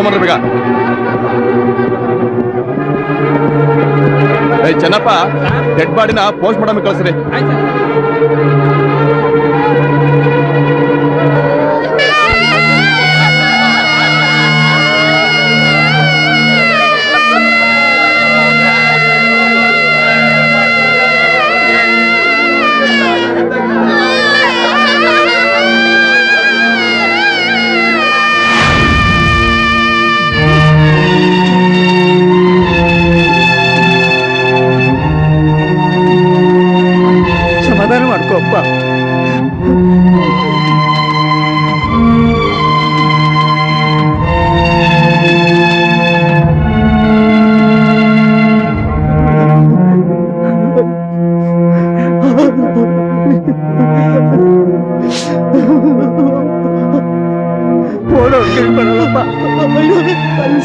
ತಗೊಂಡ್ರೆ ಬೇಗ. ಚೆನ್ನಪ್ಪ, ಡೆಡ್ ಬಾಡಿನ ಪೋಸ್ಟ್ ಮಾರ್ಟಮ್ ಕಳಿಸ್ರಿ. ಸಮಾಧಾನ ಮಾಡ್ಕೋಪ್ಪ.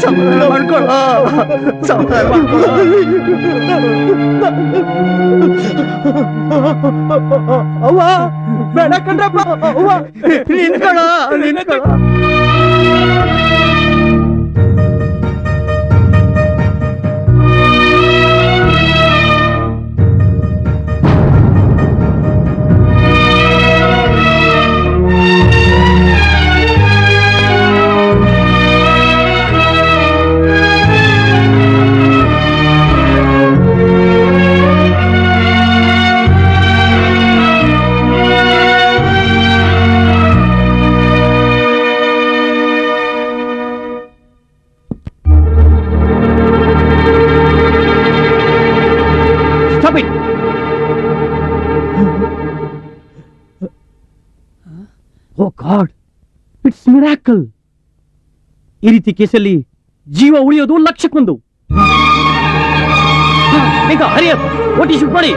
ಸಮಾಧಾನ ಮಾಡ್ಕೊಳ್ಳ, ಸಮಾಧಾನ ಮಾಡ್ಕೊಳ್ಳ. ಅವ್ವ ಬೇಡ ಕಣ್ರಪ್ಪ, ಅವ್ವ ನಿಂತ್ಕೊಳ್ಳ, ನಿಂತ್ಕೊಳ್ಳ. Oh God, it's miracle. ಈ ರೀತಿ ಕೇಸಲ್ಲಿ ಜೀವ ಉಳಿಯೋದು ಲಕ್ಷಕ್ಕೊಂದು. ಬೇಗ ಹರಿಯ, ಓಟಿ ಶೂಟ್ ಮಾಡಿ.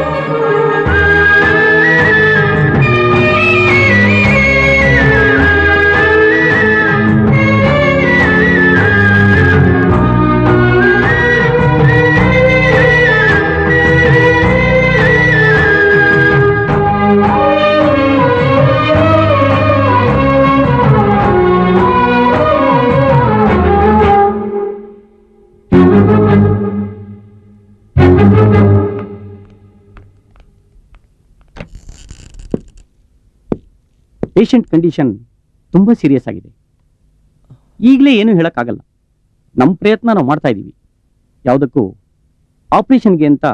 ಪೇಷಂಟ್ ಕಂಡೀಷನ್ ತುಂಬಾ ಸೀರಿಯಸ್ ಆಗಿದೆ. ಈಗಲೇ ಏನು ಹೇಳಕ್ಕಾಗಲ್ಲ. ನಮ್ಮ ಪ್ರಯತ್ನ ನಾವು ಮಾಡ್ತಾ ಇದ್ದೀವಿ. ಯಾವುದಕ್ಕೂ ಆಪರೇಷನ್ಗೆ ಅಂತ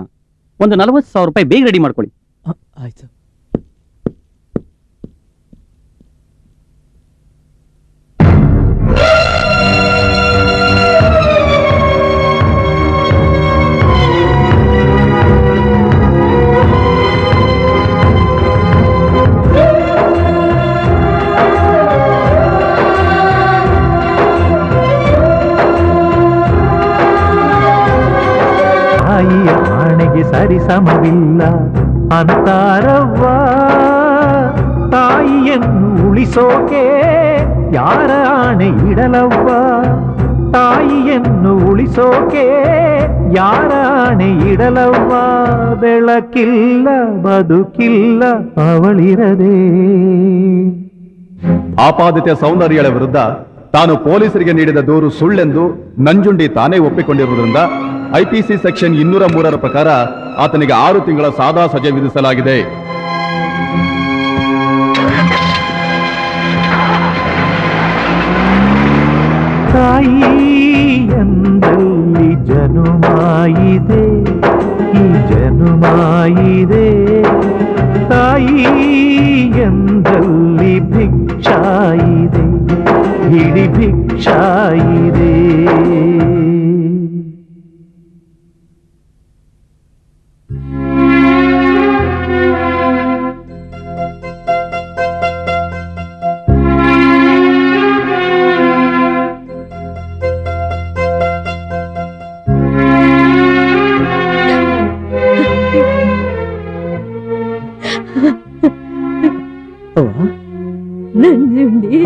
ಒಂದು 40,000 ರೂಪಾಯಿ ಬೇಗ ರೆಡಿ ಮಾಡ್ಕೊಳ್ಳಿ. ಆಯ್ತು. ಆಣೆಗೆ ಸರಿಸಮವಿಲ್ಲ ಅಂತಾರವ್ವ, ತಾಯಿಯನ್ನು ಉಳಿಸೋಕೆ ಯಾರ ಆಣೆ ಇಡಲವ್ವ, ತಾಯಿಯನ್ನು ಉಳಿಸೋಕೆ ಯಾರ ಆಣೆ ಇಡಲವ್ವ, ಬೆಳಕಿಲ್ಲ ಬದುಕಿಲ್ಲ ಅವಳಿರದೆ. ಆಪಾದಿತ ಸೌಂದರ್ಯಳ ವಿರುದ್ಧ ತಾನು ಪೊಲೀಸರಿಗೆ ನೀಡಿದ ದೂರು ಸುಳ್ಳೆಂದು ನಂಜುಂಡಿ ತಾನೇ ಒಪ್ಪಿಕೊಂಡಿರುವುದರಿಂದ ಐಪಿಸಿ ಸೆಕ್ಷನ್ 203ರ ಪ್ರಕಾರ ಆತನಿಗೆ 6 ತಿಂಗಳ ಸಾದಾ ಸಜೆ ವಿಧಿಸಲಾಗಿದೆ. ತಾಯಿ ಎಂದಲ್ಲಿ ಜನುಮಾಯಿದೆ, ಈ ಜನುಮಾಯಿದೆ, ತಾಯಿ ಎಂದಲ್ಲಿ ಭಿಕ್ಷಾಯಿದೆ, ಹಿಡಿ ಭಿಕ್ಷಾಯಿದೆ. ನಂಜುಂಡಿ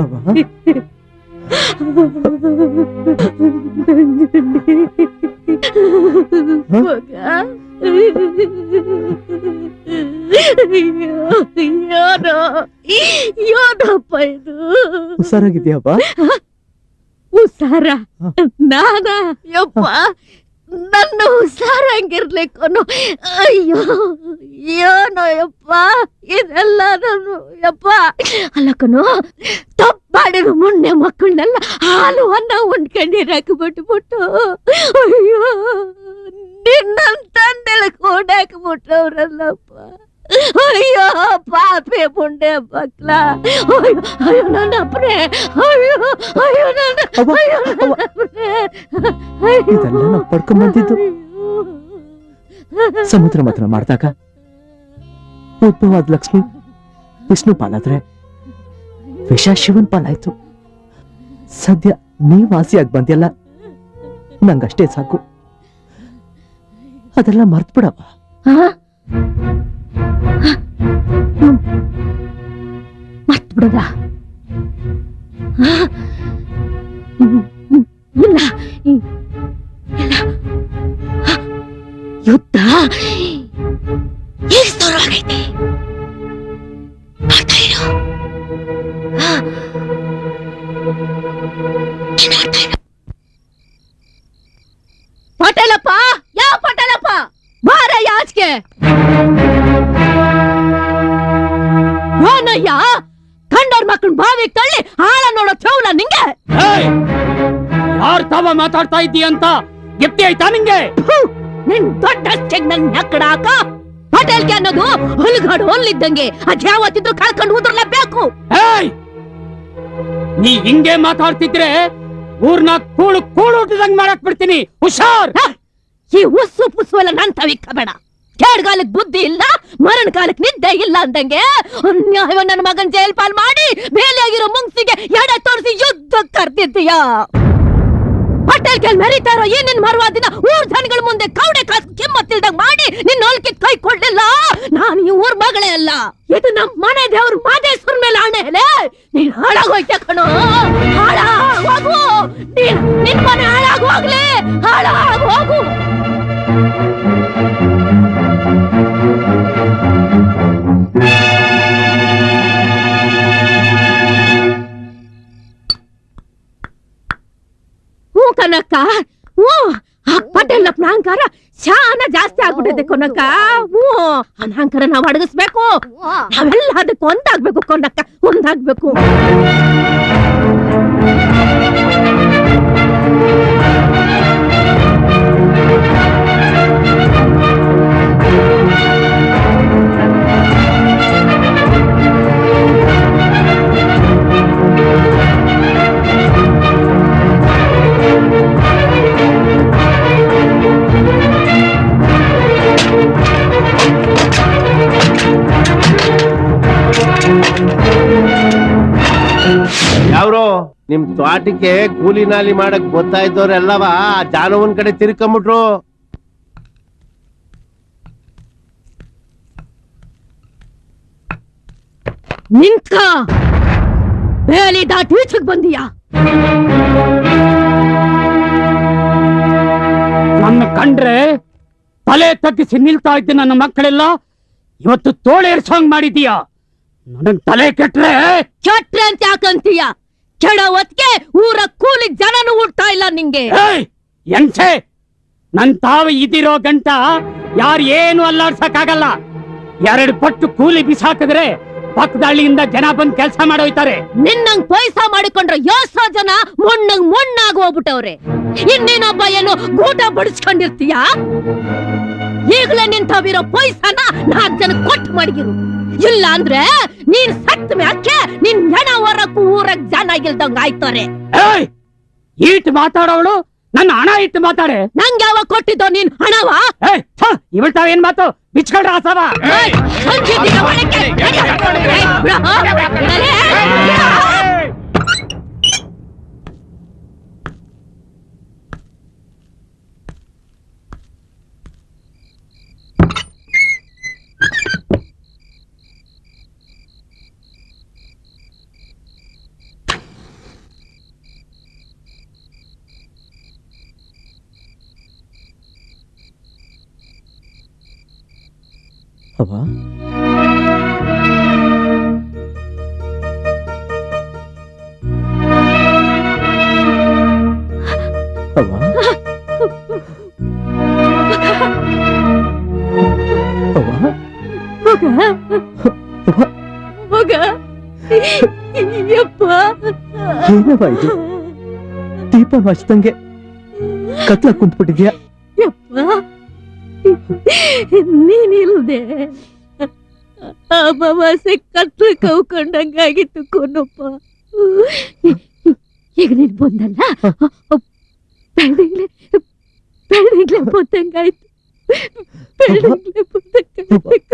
ಹುಷಾರಾಗಿದ್ಯಾಪ್ಪ? ಹುಷಾರ ನಾನ ಯಪ್ಪ ನನ್ನ ಹುಷಾರ ಹಂಗಿರ್ಲಿಕ್ಕನು ಅಯ್ಯೋ ಏನೋ ಯಪ್ಪ ಇದೆಲ್ಲ ನಾನು ಯಪ್ಪ ಅಲ್ಲಕ್ಕನು ತಪ್ಪಾಡಿರೋ ಮುನ್ನೆ ಮಕ್ಕಳನ್ನೆಲ್ಲ ಹಾಲು ಅನ್ನ ಉಂಡ್ಕೊಂಡಿರಾಕ ಬಿಟ್ಬಿಟ್ಟು ಅಯ್ಯೋ ನಿನ್ನ ತಂದೆಲ್ಲ ಕೋಡಾಕ್ಬಿಟ್ಟವ್ರಲ್ಲಪ್ಪ ಅಯ್ಯೋ ಪಾಪೆ ಪುಂಡೆ ಮಕ್ಳ ಅಯ್ಯೋ ನನ್ನ ಅಪ್ಪನೇ ಅಯ್ಯೋ ಅಯ್ಯೋ ನನ್ನ ಇದೆಲ್ಲ ನಾವು ಪಡ್ಕೊಂಡ್ ಬಂದಿದ್ದು ಸಮುದ್ರ ಮಥನ ಮಾಡಿದಾಗ ಉದ್ಭವಾದ ಲಕ್ಷ್ಮಿ ವಿಷ್ಣು ಪಾಲಾದ್ರೆ ವಿಷ ಶಿವನ್ ಪಾಲಾಯ್ತು. ಸದ್ಯ ನೀವ್ ವಾಸಿಯಾಗಿ ಬಂದ್ಯಲ್ಲ, ನಂಗಷ್ಟೇ ಸಾಕು. ಅದೆಲ್ಲ ಮರ್ತ್ ಬಿಡವ. ಮರ್ತ್ ಬಿಡದ ಇಲ್ಲ ಇಲ್ಲ ಯುದ್ಧ ಈಗ ಶುರುವಾಗೈತೆ. ನೋಡ್ತಾ ಇರು. ಪಟೇಲಪ್ಪ, ಯಾವ ಪಟೇಲಪ್ಪ ಬಾರ ಯಾಚ್ಗೆ. ಏನಯ್ಯ ಕಂಡೋರ್ ಮಕ್ಕಳು ಬಾವಿಗೆ ತಳ್ಳಿ ಆಳ ನೋಡೋ ಚೌಲ ನಿಂಗೆ? ಯಾರ್ ತಾವ ಮಾತಾಡ್ತಾ ಇದ್ದೀಯ ಅಂತ ಗೆಪ್ತಿ ಆಯ್ತಾ ನಿಂಗೆ? ನಿನ್ ದೊಡ್ಡ ನನ್ ನಕ್ಕಡಾಕ ಪಟೇಲ್ಗೆ ಅನ್ನೋದು ಹುಲ್ಗಾಡು ಹೊಲ್ಲಿದ್ದಂಗೆ ಅದ್ಯಾವತ್ತಿದ್ರು ಕಳ್ಕೊಂಡು ಉದ್ರಲೇಬೇಕು. ನೀ ಹಿಂಗೆ ಮಾತಾಡ್ತಿದ್ರೆ ಊರ್ನ ಕೂಳು ಊಟದಂಗ್ ಮಾಡಕ್ ಬಿಡ್ತೀನಿ, ಹುಷಾರ್. ಈ ಉಸ್ಸು ಪುಸ್ಸು ಎಲ್ಲ ನನ್ ತವಿಕ್ಕ ಬೇಡ. ಕೇಡ್ಗಾಲಕ್ ಬುದ್ಧಿ ಇಲ್ಲ, ಮರಣ ಕಾಲಕ್ ನಿದ್ದೆ ಇಲ್ಲ ಅಂದಂಗೆ ಅನ್ಯಾಯ ನನ್ನ ಮಗನ್ ಜೈಲ್ ಪಾಲ್ ಮಾಡಿ ಬೇಲಿಯಾಗಿರೋ ಮುಂಗ್ಸಿಗೆ ಎಡೆ ತೋರಿಸಿ ಯುದ್ಧ ಕರ್ದಿದ್ದೀಯ. ಪಟೇಲ್ ಕೆಲ್ ಮೆರಿತಾ ಇರೋ ಈ ನಿನ್ ಮರುವ ದಿನ ಊರ್ ಜನಗಳ ಮುಂದೆ ಕೌಡೆ ಕಾಸು ಕಿಮ್ಮತ್ತಿಲ್ದಂಗ್ ಮಾಡಿ ನಿನ್ನ ಹೊಲ್ಕಿದ್ ಕೈ ಕೊಡ್ಲಿಲ್ಲ. ನಾನು ಈ ಊರ್ ಮಗಳೇ ಅಲ್ಲ, ಇದು ನಮ್ ಮನೆ ದೇವ್ರ ಮಾದೇಶ್ವರ ಮೇಲೆ ಆಣೆ. ನೀನ್ ಹಾಳಾಗೋಯ್ತೆ ಕಣೋ, ಹಾಳಾಗೋಗು. ನಿನ್ ಮನೆ ಹಾಳಾಗೋಗ್ಲಿ, ಹಾಳಾಗೋಗು. ಹ್ಞೂ ಕನಕ್ಕ, ಹ್ಞೂ ಆ ಪಟೇಲಪ್ಪನ ಅಹಂಕಾರ ಶಾನ ಜಾಸ್ತಿ ಆಗ್ಬಿಟ್ಟಿದೆ ಕೊನಕ್ಕ. ಹ್ಞೂ ಅಹಂಕಾರ ನಾವ್ ಅಡಗಿಸ್ಬೇಕು. ನಾವೆಲ್ಲ ಅದಕ್ಕೆ ಒಂದಾಗ್ಬೇಕು ಕೊನಕ್ಕ, ಒಂದಾಗ್ಬೇಕು. ಯಾವ್ರೋ ನಿಮ್ ತ್ವಾಟಕ್ಕೆ ಕೂಲಿ ನಾಲಿ ಮಾಡಕ್ ಗೊತ್ತಾ ಇದ್ದವ್ರೆಲ್ಲವ ಜಾನವನ್ ಕಡೆ ತಿರ್ಕೊಂಬಿಟ್ರು. ನಿಂತ್ಕ, ಬೇಲಿ ದಾಟಿ ಈಚೆಗ್ ಬಂದೀಯಾ? ನನ್ನ ಕಂಡ್ರೆ ತಲೆ ತಗ್ಗಿಸಿ ನಿಲ್ತಾ ಇದ್ದ ನನ್ನ ಮಕ್ಕಳೆಲ್ಲ ಇವತ್ತು ತೋಳೇರ್ಸೋಂಗ್ ಮಾಡಿದೀಯ. ನನಗ್ ತಲೆ ಕೆಟ್ರೆ ಅಂತ ಯಾಕಂತೀಯ? ಕೆಡ ಹೊತ್ಗೆ ಊರ ಕೂಲಿ ಜನನು ಹುಡ್ತಾ ಇಲ್ಲ ನಿಂಗೆ. ಎಂಚೆ ನನ್ ತಾವ ಇದಿರೋ ಗಂಟ ಯಾರು ಏನು ಅಲ್ಲಾಡ್ಸಕ್ಕಾಗಲ್ಲ. 2 ಪಟ್ಟು ಕೂಲಿ ಬಿಸಾಕಿದ್ರೆ ಪಕ್ಕದಳ್ಳಿಯಿಂದ ಜನ ಬಂದ್ ಕೆಲಸ ಮಾಡೋಯ್ತಾರೆ. ನಿನ್ನಂಗ್ ಪೈಸಾ ಮಾಡಿಕೊಂಡ್ರೆ ಎಷ್ಟೋ ಜನ ಮೊಣ್ಣಾಗ ಹೋಗ್ಬಿಟ್ಟವ್ರೆ. ಇನ್ನೇನೊಬ್ಬ ಏನು ಗೂಟ ಬಡಿಸ್ಕೊಂಡಿರ್ತೀಯ? ಈಗಲೇ ನಿಂತವಿರೋ ಪೈಸಾನ 4 ಜನ ಕೊಟ್ಟು ಮಡಗಿರು. ಇಲ್ಲ ಅಂದ್ರೆ ನೀನ್ ಸತ್ತ ಮ್ಯಾಕೆ ನಿನ್ ಹೆಣ ಹೊರಕ್ಕೂ ಊರಕ್ ಜನ ಇಲ್ದಂಗ ಆಯ್ತಾರೆ. ಈಟ್ ಮಾತಾಡೋಳು ನನ್ನ ಹಣ ಇಟ್ಟು ಮಾತಾಡೆ. ನಂಗೆ ಯಾವಾಗ ಕೊಟ್ಟಿದ್ದೋ ನೀನ್ ಹಣವ? ಇವಳ್ತಾವೇನ್ ಮಾತು ಬಿಚ್ಕೊಂಡ್ರ ಆಸವ. ಅವ್ವ, ಅವ್ವ ಅವ್ವ ಮಗ ಮಗ ಯಪ್ಪ ಏನವ ಇದು ದೀಪ ಹಚ್ದಂಗೆ ಕತ್ಲ ಕುಂತ್ಬಿಟ್ಟಿದ್ಯಾ ಯಪ್ಪ ನೀನಿಲ್ದೆ ಅಮಾವಾಸ್ಯೆ ಕತ್ಲು ಕವ್ಕೊಂಡಂಗಾಗಿತ್ತು ಕೊನಪ್ಪ. ಈಗ ನೀನ್ ಬಂದಲ್ಲ ಬೆಳ್ಳಿಗ್ಲೆ ಬಂದಂಗಾಯ್ತು. ಬೆಳ್ಳಿಗ್ಲೆ ಬಂದಂಗಾಯ್ತು.